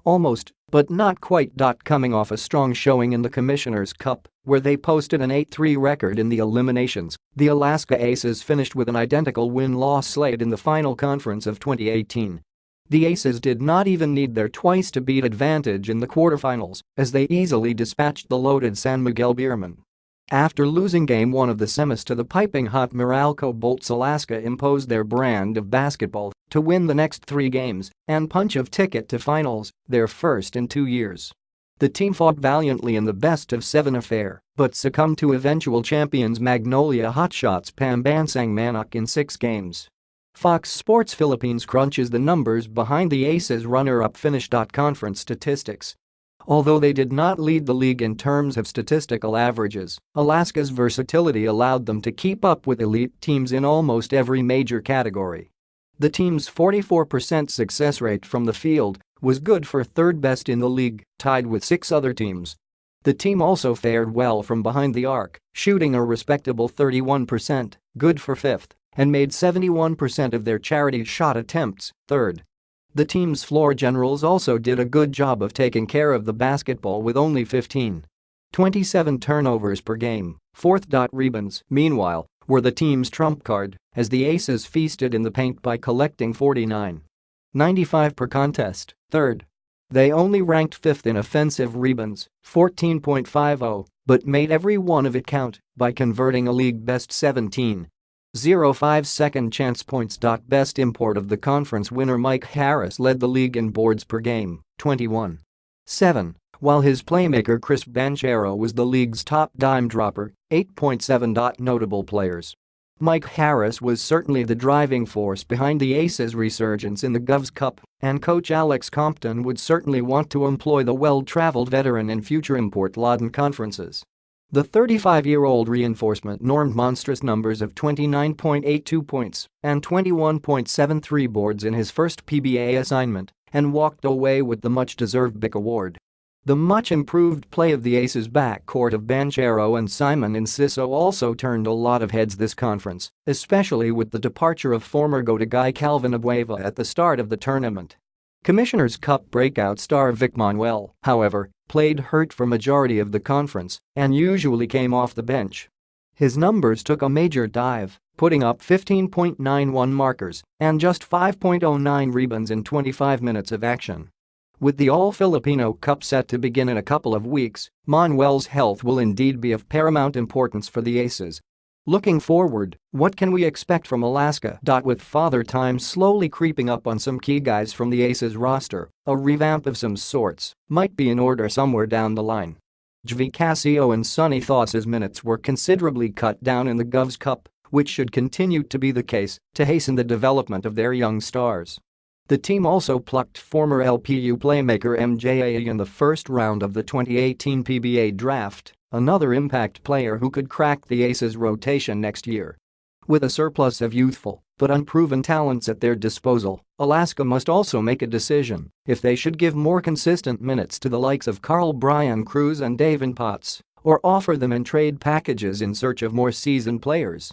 Almost, but not quite. Coming off a strong showing in the Commissioners' Cup, where they posted an 8-3 record in the eliminations, the Alaska Aces finished with an identical win-loss slate in the final conference of 2018. The Aces did not even need their twice-to-beat advantage in the quarterfinals, as they easily dispatched the loaded San Miguel Beermen. After losing Game 1 of the semis to the piping hot Meralco Bolts, Alaska imposed their brand of basketball to win the next 3 games and punch a ticket to finals, their first in 2 years. The team fought valiantly in the best-of-7 affair, but succumbed to eventual champions Magnolia Hotshots Pambansang Manok in 6 games. Fox Sports Philippines crunches the numbers behind the Aces' runner-up finish. Conference statistics. Although they did not lead the league in terms of statistical averages, Alaska's versatility allowed them to keep up with elite teams in almost every major category. The team's 44% success rate from the field was good for third best in the league, tied with 6 other teams. The team also fared well from behind the arc, shooting a respectable 31%, good for 5th, and made 71% of their charity shot attempts, 3rd. The team's floor generals also did a good job of taking care of the basketball with only 15.27 turnovers per game, 4th. Rebounds, meanwhile, were the team's trump card, as the Aces feasted in the paint by collecting 49.95 per contest, 3rd. They only ranked 5th in offensive rebounds, 14.50, but made every one of it count by converting a league-best 17.05 second chance points. Best import of the conference winner Mike Harris led the league in boards per game, 21.7, while his playmaker Chris Banchero was the league's top dime dropper, 8.7. Notable players. Mike Harris was certainly the driving force behind the Aces' resurgence in the Govs Cup, and coach Alex Compton would certainly want to employ the well-traveled veteran in future import-laden conferences. The 35-year-old reinforcement normed monstrous numbers of 29.82 points and 21.73 boards in his first PBA assignment and walked away with the much-deserved BIC award. The much-improved play of the Aces' backcourt of Banchero and Simon Enciso also turned a lot of heads this conference, especially with the departure of former go-to guy Calvin Abueva at the start of the tournament. Commissioners' Cup breakout star Vic Manuel, however, played hurt for majority of the conference and usually came off the bench. His numbers took a major dive, putting up 15.91 markers and just 5.09 rebounds in 25 minutes of action. With the All-Filipino Cup set to begin in a couple of weeks, Manuel's health will indeed be of paramount importance for the Aces. Looking forward, what can we expect from Alaska? With Father Time slowly creeping up on some key guys from the Aces roster, a revamp of some sorts might be in order somewhere down the line. Javi Casio and Sonny Thomas's minutes were considerably cut down in the Govs Cup, which should continue to be the case to hasten the development of their young stars. The team also plucked former LPU playmaker MJA in the first round of the 2018 PBA draft, another impact player who could crack the Aces rotation next year. With a surplus of youthful but unproven talents at their disposal, Alaska must also make a decision if they should give more consistent minutes to the likes of Carl Brian Cruz and Davin Potts, or offer them in trade packages in search of more seasoned players.